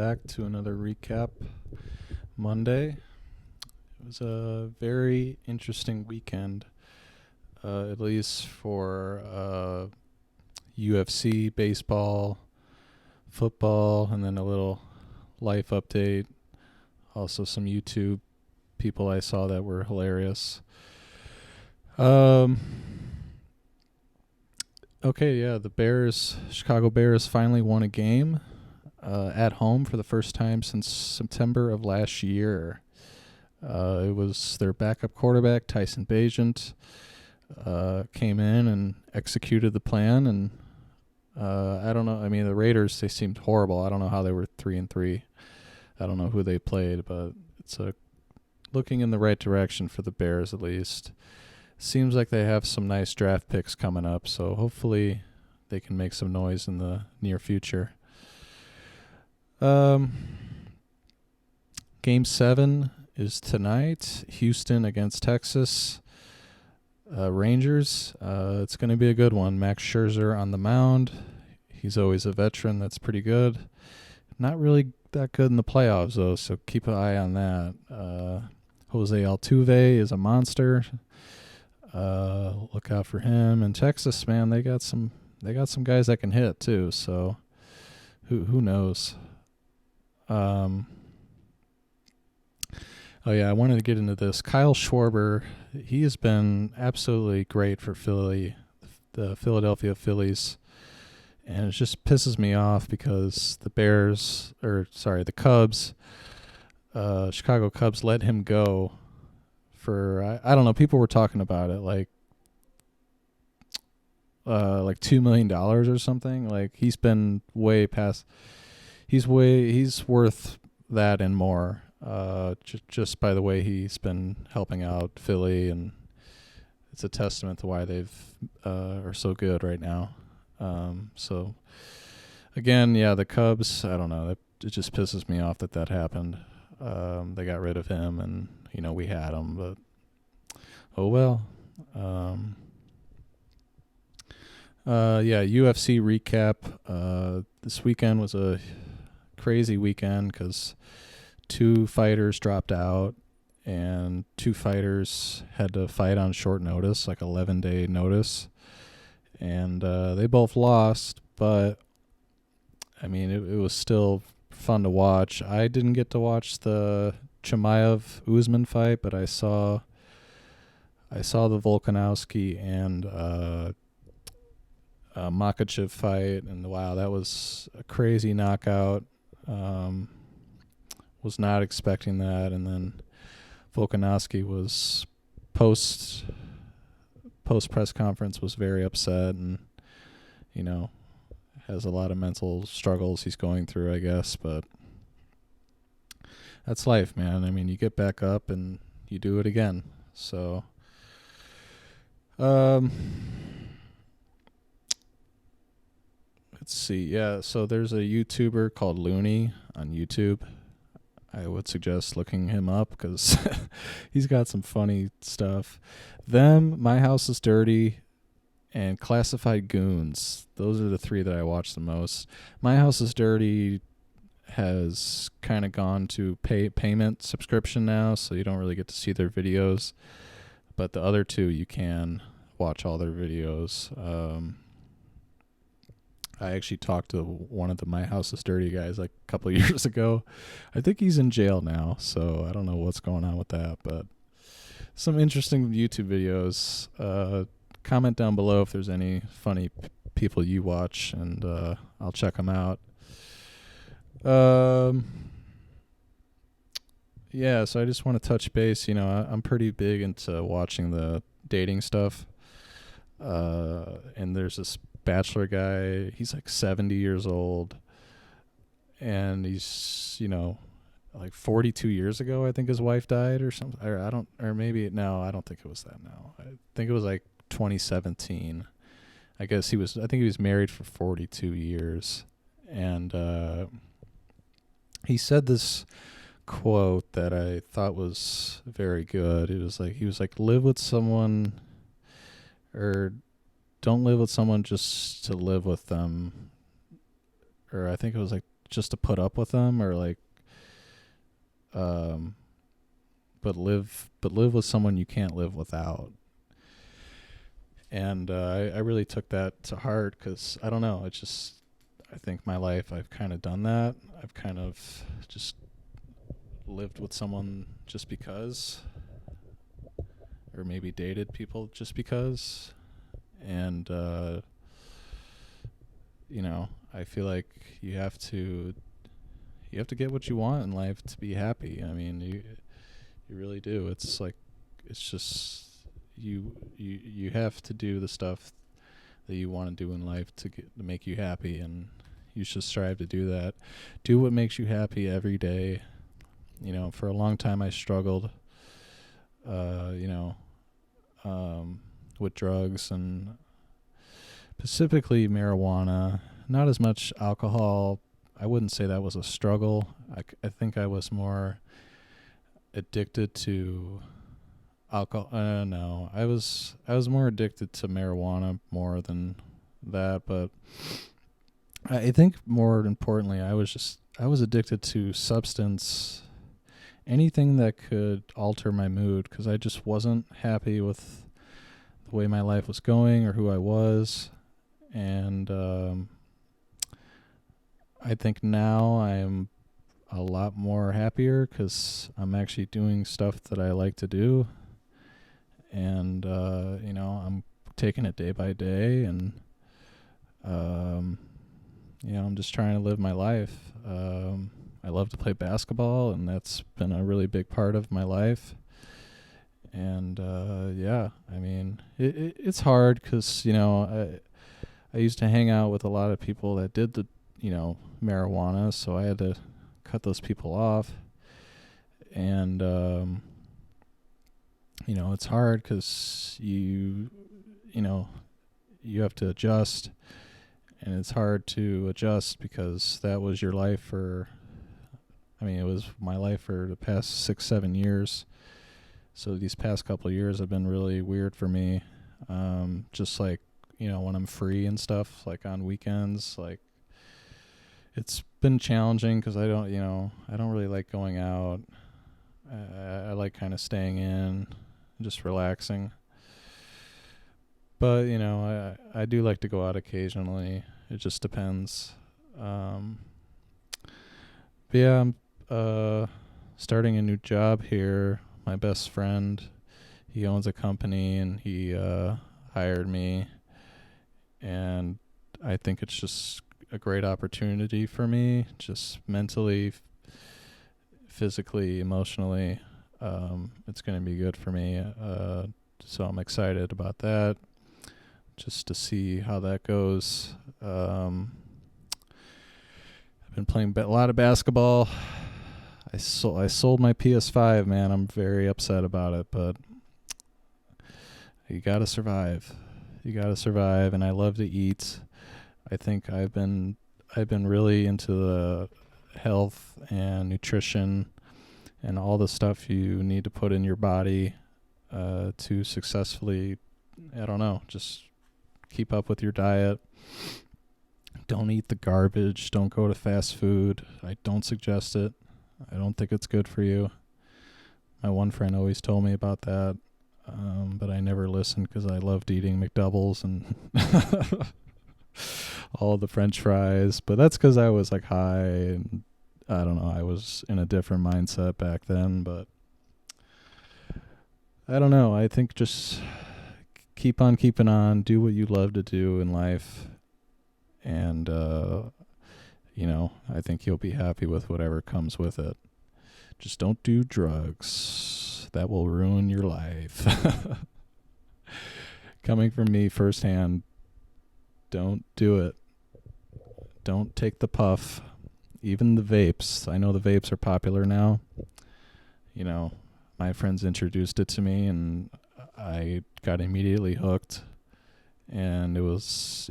back to another recap Monday. It was a very interesting weekend, at least for UFC, baseball, football, and then a little life update. Also some YouTube people I saw that were hilarious. The Chicago Bears finally won a game at home for the first time since September of last year. It was their backup quarterback, Tyson Bagent, came in and executed the plan. And I don't know. I mean, the Raiders, they seemed horrible. I don't know how they were 3-3. I don't know who they played, but it's looking in the right direction for the Bears at least. Seems like they have some nice draft picks coming up, so hopefully they can make some noise in the near future. Game 7 is tonight. Houston against Texas Rangers. It's going to be a good one. Max Scherzer on the mound. He's always a veteran. That's pretty good. Not really that good in the playoffs, though, so keep an eye on that. Jose Altuve is a monster. Look out for him. And Texas, man, they got some guys that can hit too. So who knows? I wanted to get into this. Kyle Schwarber, he has been absolutely great for the Philadelphia Phillies, and it just pisses me off because the Cubs, Chicago Cubs let him go. I don't know, people were talking about it like $2 million or something. Like he's been way past. He's worth that and more. Just by the way he's been helping out Philly, and it's a testament to why they've are so good right now. So again, the Cubs. I don't know. It just pisses me off that happened. They got rid of him, and we had him, but oh well. UFC recap. This weekend was a crazy weekend because 2 fighters dropped out, and 2 fighters had to fight on short notice, like 11-day notice, and they both lost. But I mean, it was still fun to watch. I didn't get to watch the Chimaev-Usman fight, but I saw the Volkanovski and Makhachev fight, and wow, that was a crazy knockout. Was not expecting that, and then Volkanovski was post press conference was very upset, and has a lot of mental struggles he's going through, I guess, but that's life, man. I mean, you get back up and you do it again. So, let's see. Yeah, so there's a YouTuber called Looney on YouTube. I would suggest looking him up because he's got some funny stuff. My House is Dirty, and Classified Goons. Those are the 3 that I watch the most. My House is Dirty has kind of gone to payment subscription now, so you don't really get to see their videos. But the other 2, you can watch all their videos. I actually talked to one of the My House is Dirty guys like a couple of years ago. I think he's in jail now, so I don't know what's going on with that. But some interesting YouTube videos. Comment down below if there's any funny people you watch, and I'll check them out. So I just want to touch base. I'm pretty big into watching the dating stuff. And there's this Bachelor guy. He's like 70 years old, and he's like 42 years ago I think his wife died or something. I don't think it was that now. I think it was like 2017. I think he was married for 42 years, and he said this quote that I thought was very good. He was like live with someone, or don't live with someone just to live with them. Or I think it was like just to put up with them, or like but live with someone you can't live without. And I really took that to heart, because I don't know, I think my life I've kind of done that. I've kind of just lived with someone just because, or maybe dated people just because. And I feel like you have to get what you want in life to be happy. I mean, you really do. It's like, it's just you have to do the stuff that you want to do in life to make you happy, and you should strive to do that. Do what makes you happy every day. For a long time I struggled with drugs, and specifically marijuana. Not as much alcohol. I wouldn't say that was a struggle. I think I was more addicted to alcohol. No, I was more addicted to marijuana more than that. But I think more importantly, I was addicted to substance, anything that could alter my mood, because I just wasn't happy with the way my life was going or who I was. And I think now I'm a lot more happier, because I'm actually doing stuff that I like to do. And, I'm taking it day by day, and, I'm just trying to live my life. I love to play basketball, and that's been a really big part of my life. And, I mean, it's hard, because, I used to hang out with a lot of people that did the, marijuana, so I had to cut those people off. And, it's hard, because you have to adjust, and it's hard to adjust because that was your life it was my life for the past 6-7 years. So these past couple of years have been really weird for me. Just like, when I'm free and stuff, like on weekends, like, it's been challenging, because I don't really like going out. I like kind of staying in, just relaxing. But, I do like to go out occasionally. It just depends. But yeah, I'm starting a new job here. My best friend, he owns a company, and he hired me. And I think it's just a great opportunity for me, just mentally, physically, emotionally. It's going to be good for me. So I'm excited about that, just to see how that goes. I've been playing a lot of basketball. I sold my PS5, man. I'm very upset about it, but you got to survive. And I love to eat. I think I've been really into the health and nutrition and all the stuff you need to put in your body to successfully, just keep up with your diet. Don't eat the garbage. Don't go to fast food. I don't suggest it. I don't think it's good for you. My one friend always told me about that, but I never listened, because I loved eating McDoubles and all the French fries. But that's because I was like high, and I don't know, I was in a different mindset back then. But I don't know. I think just keep on keeping on. Do what you love to do in life. And, I think you'll be happy with whatever comes with it. Just don't do drugs. That will ruin your life. Coming from me firsthand, don't do it. Don't take the puff. Even the vapes. I know the vapes are popular now. My friends introduced it to me, and I got immediately hooked. And it was,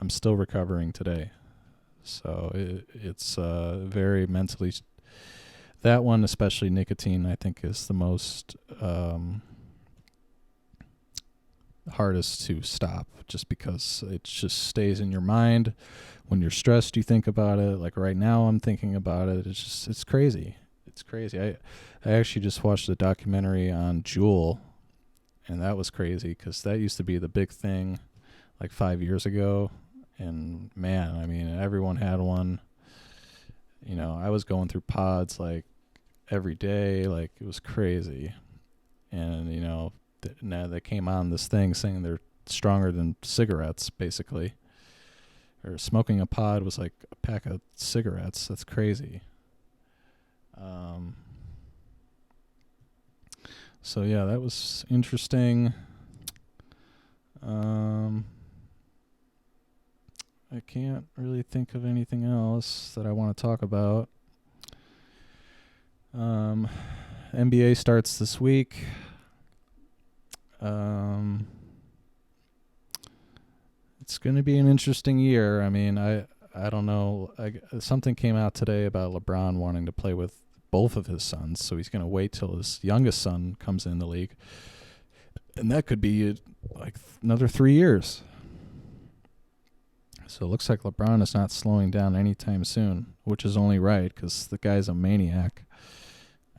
I'm still recovering today. So it's very mentally. That one, especially nicotine, I think is the most hardest to stop, just because it just stays in your mind. When you're stressed, you think about it. Like right now, I'm thinking about it. It's crazy. It's crazy. I actually just watched a documentary on Jewel, and that was crazy because that used to be the big thing like 5 years ago. And man, I mean, everyone had one. You know, I was going through pods like every day. Like it was crazy. And, you know, now they came on this thing saying they're stronger than cigarettes, basically. Or smoking a pod was like a pack of cigarettes. That's crazy. So yeah, that was interesting. I can't really think of anything else that I want to talk about. NBA starts this week. It's going to be an interesting year. I mean, I don't know. Something came out today about LeBron wanting to play with both of his sons, so he's going to wait till his youngest son comes in the league. And that could be like another 3 years. So it looks like LeBron is not slowing down anytime soon, which is only right because the guy's a maniac.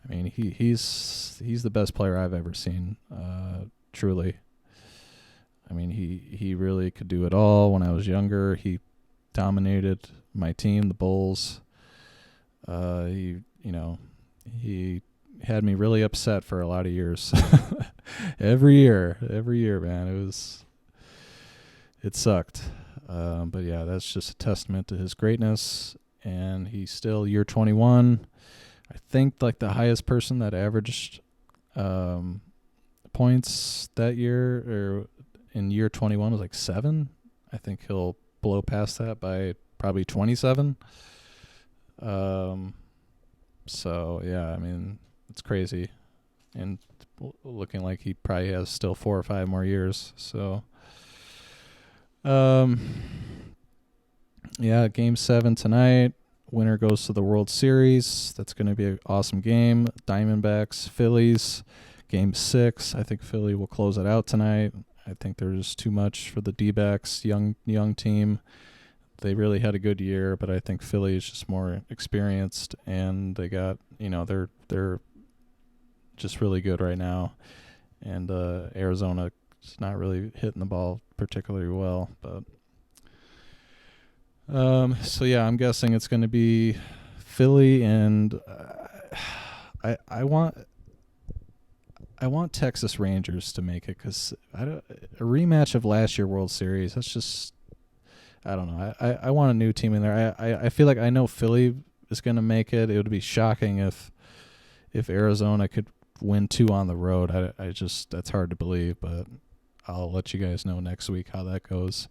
I mean, he's the best player I've ever seen, truly. I mean, he really could do it all. When I was younger, he dominated my team, the Bulls. He had me really upset for a lot of years. Every year, man. It sucked. But yeah, that's just a testament to his greatness. And he's still year 21. I think like the highest person that averaged points that year or in year 21 was like 7. I think he'll blow past that by probably 27. So yeah, I mean, it's crazy. And looking like he probably has still 4 or 5 more years. So yeah, game 7 tonight. Winner goes to the World Series. That's going to be an awesome game. Diamondbacks, Phillies, game 6. I think Philly will close it out tonight. I think there's too much for the D-backs, young team. They really had a good year, but I think Philly is just more experienced, and they got, they're just really good right now. And Arizona is not really hitting the ball particularly well, but so yeah, I'm guessing it's going to be Philly, and I want Texas Rangers to make it because a rematch of last year World Series. That's just, I don't know. I want a new team in there. I feel like I know Philly is going to make it. It would be shocking if Arizona could win 2 on the road. I just, that's hard to believe, but I'll let you guys know next week how that goes.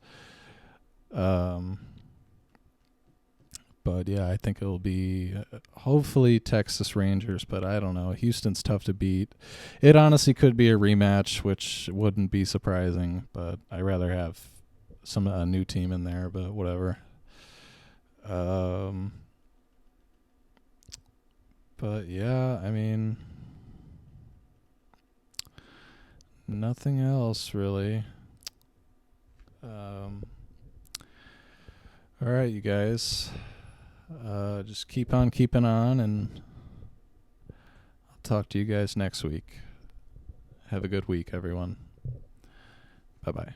But yeah, I think it'll be hopefully Texas Rangers, but I don't know. Houston's tough to beat. It honestly could be a rematch, which wouldn't be surprising, but I'd rather have a new team in there, but whatever. But yeah, I mean, nothing else really. All right, you guys. Just keep on keeping on, and I'll talk to you guys next week. Have a good week, everyone. Bye-bye.